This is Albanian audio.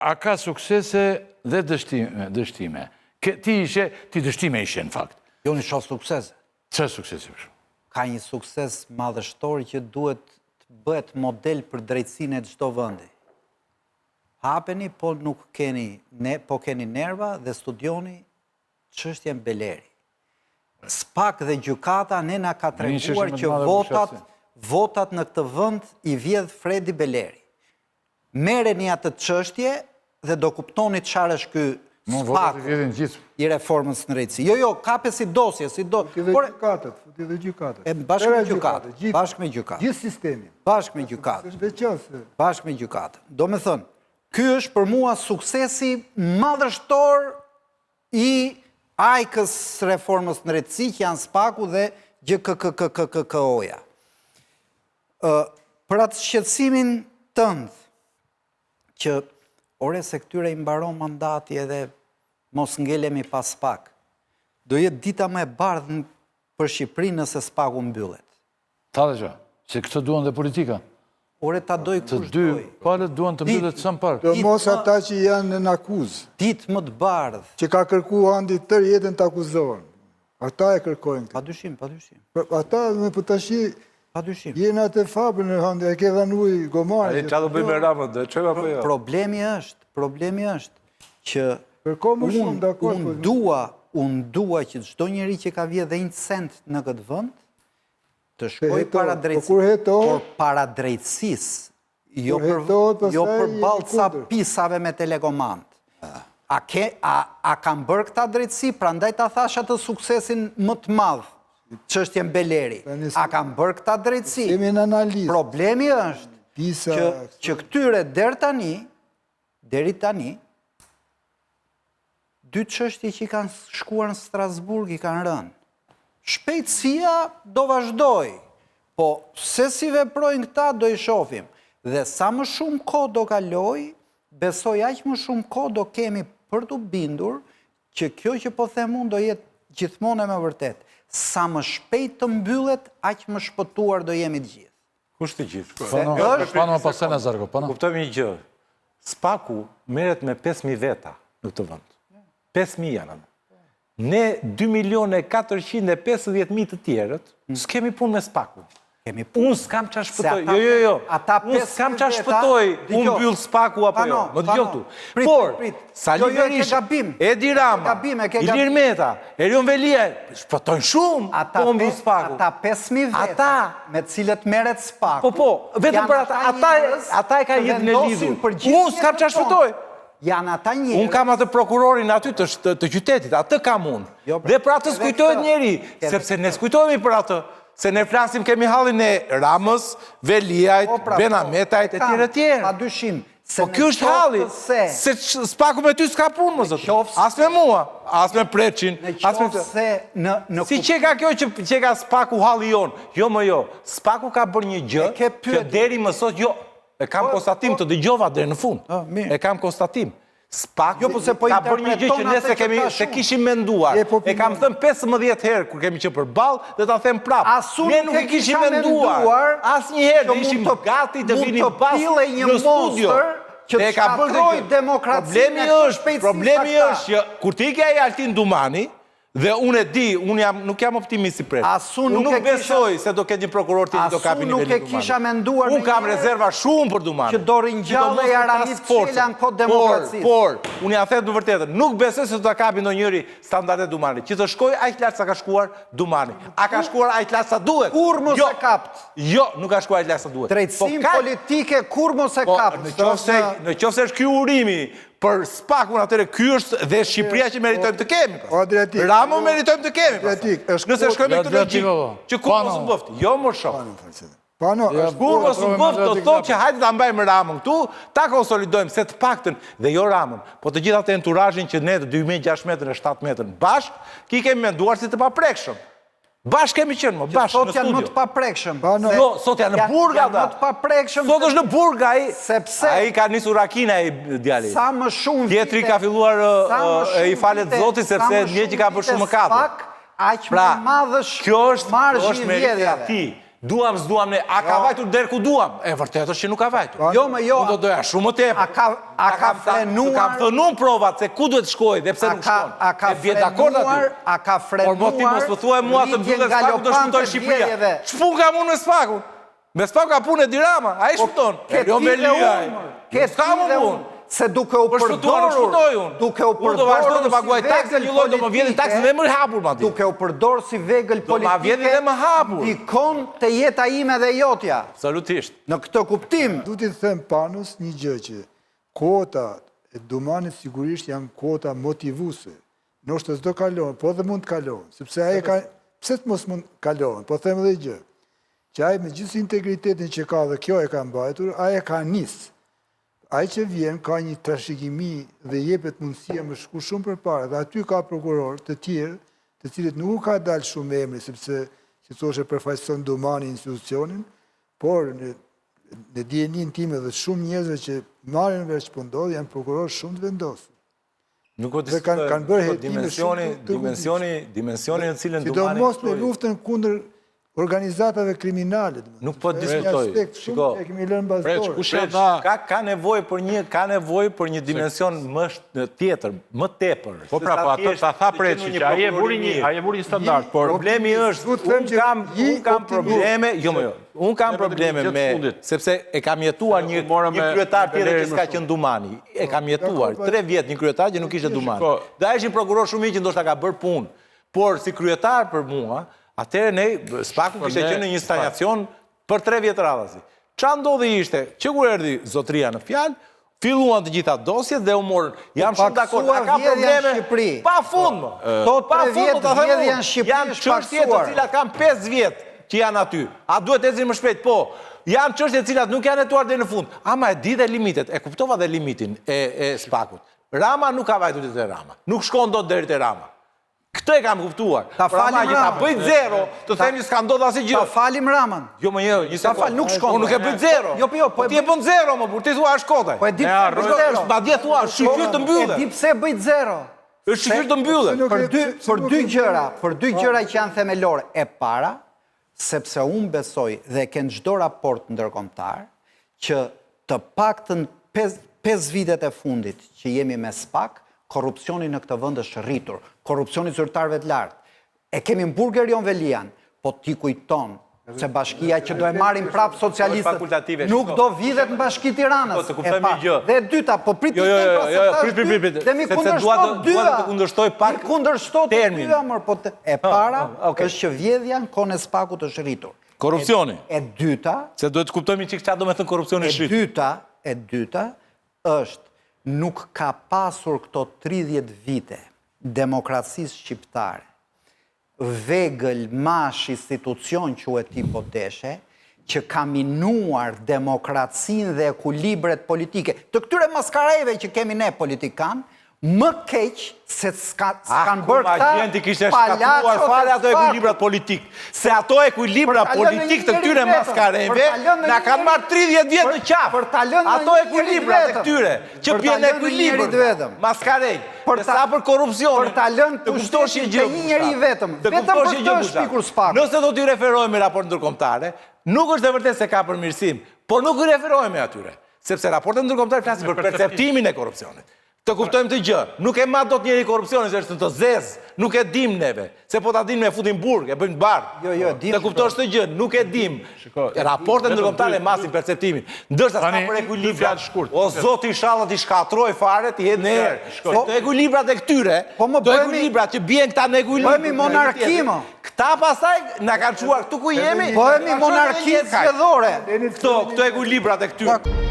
A ka suksese dhe dështime? Ti dështime ishe në fakt. Jo një shoh suksese. Që suksese është? Ka një sukses madhështor që duhet të bëhet model për drejtsinë e çdo vendi. Hapeni, po nuk keni, po keni nerva dhe studioni çështjen Beleri. SPAK dhe gjykata ne na ka treguar që votat në këtë vend i vjedh Fredi Beleri. Merreni atë çështje dhe do kuptoni çfarë është ky SPAK i reformës në drejtësi. Jo, kape si dosje, Futi dhe gjykatët. Bashkë me gjykatët. Gjithë sistemin. Bashkë me gjykatët. Është veçantë. Bashkë me gjykatët. Do me thënë, ky është për mua suksesi madhështor i ajkës reformës në drejtësi që janë SPAK-u dhe GKKKK-oja. Për atë shqetësimin tënd, që ore se këtyre i mbaron mandati edhe mos ngelemi pas SPAK, do jetë dita më e bardhë për Shqipërinë nëse SPAK-u mbyllet. Ta dhe që, se këtë duan dhe politika. Ore ta doj kush Të dy doj. palët duan të mbyllet së më parë. Do mos ata që janë në akuzë, Ditë më të bardhë. që ka kërku Andi tërë jetën të akuzohen. Ata e kërkojnë këtë. Padyshim. Ata me pëtashi Padyshim. jenë atë fabën në Andi, e ke dhanuj Gomari. Qa do bëjmë e Ramën, dhe qëve apo jo? Problemi është që Kërko më shumë, dakord. unë dua që çdo njeri që ka vjedhë dhe 1 cent në këtë vend të shkoj para drejtësisë, por para drejtësisë, jo për ballë ca pisave me telekomand. A kam bërë këta drejtësi, prandaj ta thash atë suksesin më të madh, çështjen Beleri. A kam bërë këta drejtësi? Kemi në analizë. Problemi është që këtyre deri tani, 2 çështje që kanë shkuar në Strasburg i kanë rënë. Shpejtësia do vazhdoj, po se si veprojnë këta do i shohim. Dhe sa më shumë kohë do kaloj, besoj aq më shumë kohë do kemi për të bindur që kjo që po them unë do jetë gjithmonë me vërtet. Sa më shpejt të mbyllet, aq më shpëtuar do jemi të gjithë. Kush të gjithë? Pano më pasën e zargo, pano. Kuptojmë një gjë. SPAK-u merret me 5.000 veta në këtë vend. 5.000 janë. Ne 2.450.000 të tjerët, s'kemi punë me SPAK-u. Unë s'kam qa shpëtoj. Jo. Unë s'kam qa shpëtoj. Unë byllë SPAK-u apo jo. Më të gjohtu. Por, Sali Berisha, Edi Rama, Ilir Meta, Erion Velia, shpëtojnë shumë po mbyllë SPAK-u. Ata 5.000 veta me cilët merret SPAK-u. Po, vetëm për ata e ka jetë në lidhur. Unë s'kam qa shpëtoj. Janë ata njerëz. Unë kam atë prokurorin aty të qytetit, atë kam unë. Dhe për atë s'kujtojt njeri, sepse ne s'kujtojmi për atë. Se ne flasim kemi hallin e Ramës, Veliajt, Benametajt, e tjere. Pa dyshim. Po kjo është halli, se SPAK-u me ty s'ka punë, më zëtë. As me mua, as me Preqin. Si që ka kjo që ka SPAK-u halli jonë? Jo më jo, SPAK-u ka bërë një gjë, që deri më sot, jo, e kam konstatim të dëgjova deri në fund. E kam konstatim. SPAK-u ka bërë një gjë që ne se kishim menduar. E kam thënë 15 herë kur kemi që përballë dhe ta them prapë. Ne nuk e kishim menduar asnjëherë, ne ishim gati të vinim pas në studio. Dhe e ka bërë demokracinë. Problemi është që kur ti ke ai Altin Dumani, dhe unë e di, nuk jam optimist si pret. Unë nuk besoj se do ketë një prokuror të do kapi nivelin Dumani. Nuk e kisha menduar. Unë kam rezerva shumë për Dumani. Që do ringjallë e Aranit Qela në kod demokracisë. Por, unë ja them të vërtetën, nuk besoj se do ta kapi ndonjëri standardet Dumani. Që të shkoj aq lart sa ka shkuar Dumani. A ka shkuar aq lart sa duhet? Kur mos e kapt? Jo, nuk ka shkuar aq lart sa duhet. Drejtësim politike kur mos e kapt? Në qoftë është ky urimi për SPAK-un atëre, ky është dhe Shqipëria që meritojmë të kemi. Ramën meritojmë të kemi. Nëse shkojmë këtë logjik, që kur mos u bëfti. Jo më shumë. Kur mos u bëfti, do thotë që hajde ta mbajmë Ramën këtu, ta konsolidojmë se të paktën dhe jo Ramën, po të gjithë atë enturazhin që ne të 2016 e 17 bashk, ki kemi menduar si të paprekshëm. Bashkë kemi qenë, më bashkë në studio. Sot janë më të paprekshëm. Jo, sot janë në burga, da. Më të paprekshëm. Sot është në burga, sepse ai ka nisur rakina i djali. Sa më shumë vite. Tjetri ka filluar i falet Zotit, sepse një që ka për shumë mëkate. Aq më madh është kjo është meritja e tij. Duam, s'duam ne, a ka vajtur der ku duam? E vërtet është që nuk ka vajtur. Jo, më jo. Unë do doja shumë më tepër. A ka frenuar... Kam thënë provat se ku duhet shkoj dhe pse nuk shkon. A ka frenuar... Por mo ti mos më thuaj mua të mbyllet Spaku do shpëtoj Shqipëria. Ç'pun kam unë me Spakun? Me Spaku ka punë Edi Rama, ai shpëton. Jo me Lia. Kam unë. Se duke u përdorur, duke u përdorur, do vazhdoj të paguaj taksë, një lloj do më vjen taksë dhe më hapur madje. Duke u përdorur si vegël politike. Do më vjen dhe më hapur. Dikon te jeta ime dhe jotja. Absolutisht. Në këtë kuptim. Du t'i them Panos një gjë që kuota e Dumanit sigurisht janë kuota motivuese. Nështë s'do kalohen, po dhe mund të kalohen, sepse ai ka pse të mos mund kalohen, po them edhe gjë. Që ai me gjithë integritetin që ka dhe kjo e ka mbajtur, ai e ka nisë. Ai që vjen ka një trashëgimi dhe jepet mundësia më shku shumë përpara dhe aty ka prokuror të tjerë, të cilët nuk ka dalë shumë emri sepse si thoshe përfaqëson Dumani institucionin, por në dijenin time dhe shumë njerëzve që marrin vesh ç'po ndodh janë prokurorë shumë të vendosur. Nuk o Dhe kanë bërë hetime dimensioni në cilën Dumani... Sidomos në luftën kundër organizatave kriminale. Nuk po diskutoj. Shiko, e kemi lënë bazdore. Ka nevojë për një dimension më tjetër, më tepër. Po pra, po atë ta tha Preçi që ai e buri një standard, por problemi është un kam probleme, un kam probleme me sepse e kam jetuar një kryetar tjetër që s'ka qenë Dumani. E kam jetuar 3 vjet një kryetar që nuk ishte Dumani. Dhe ai ishte prokuror shumë i që ndoshta ka bërë punë, por si kryetar për mua atëherë ne, Spaku kishte qenë në një stagnacion për 3 vjetë radhasi. Qa ndodhi ishte, që kur erdi zotria në fjalë, filluan të gjitha dosjet dhe u morën. Jam shumë dakord, a ka probleme pa fund më. Pa fund të thënë, janë çështje të cilat kanë 5 vjetë që janë aty. A duhet ecin më shpejt? Po. Janë çështje të cilat nuk janë hetuar deri në fund. Ama e di dhe limitet, e kuptova dhe limitin e Spakut. Rama nuk ka vajtur te Rama. Nuk shkon dot deri te Rama. Këtë e kam kuptuar. Ta falim Ramën. Ta bëjt zero, të themi s'ka ndodhur asgjë gjë. Ta falim Ramën. Jo më një sekondë. Ta fal, nuk shkon. Unë nuk e bëj zero. Jo, po ti e bën zero më burr, ti thua shkotaj. Po e di pse bëj zero. Madje thua shqyr të mbyllet. E di pse bëj zero. Është shqyr të mbyllet. Për dy gjëra që janë themelore. E para, sepse unë besoj dhe ken çdo raport ndërkombëtar që të paktën 5 vitet e fundit që jemi me Spak, korrupsioni në këtë vend është rritur, korrupsioni zyrtarëve të lartë. E kemi në burger Jon Velian, po ti kujton se bashkia që do e marrin prapë socialistët nuk do vidhet në Bashki Tiranës. Dhe e dyta, po prit dhe mi kundërshtot dyja, e para është që vjedhja në kohën e Spakut është rritur. Korrupsioni. E dyta, se duhet të kuptojmë çik çfarë do të thënë korrupsioni është rritur. E dyta është nuk ka pasur këto 30 vite demokracisë shqiptare, vegël mash institucion quhet ti po deshe, që ka minuar demokracinë dhe ekuilibret politike. Të këtyre maskareve që kemi ne politikan, më keq se s'kan bërë këta agenti kishte shkatruar fare ato ekuilibrat politik. Se ato ekuilibrat politik të këtyre maskareve na kanë marrë 30 vjet në qafë. Ato ekuilibrat të këtyre që bjen ekuilibër maskarej. Dhe sa për korrupsion. Për ta lënë të kushtosh një njeri vetëm. Vetëm për këtë është pikur Spaku. Nëse do t'i referohemi raport ndërkombëtare, nuk është e vërtetë se ka përmirësim, por nuk i referohemi atyre, sepse raportet ndërkombëtare flasin për perceptimin e korrupsionit. Të kuptojmë të gjë, nuk e ma do të njeri korrupsionin, se është të zezë, nuk e dim neve, se po ta dim me futin burg, e bëjmë bardh. Të kuptojmë të gjë, nuk e dim. Raportet ndërkombëtare masin perceptimin. Ndërsa s'ka për ekuilibrat, o zoti inshallah t'i shkatroj fare, t'i hedh në erë. Të ekuilibrat e këtyre, të ekuilibrat që bjen këta në ekuilibrat. Bëhemi monarkimo. Këta pasaj na kanë çuar këtu ku jemi. Bëhemi monarki zgjedhore. Këto ekuilibrat e këtyre.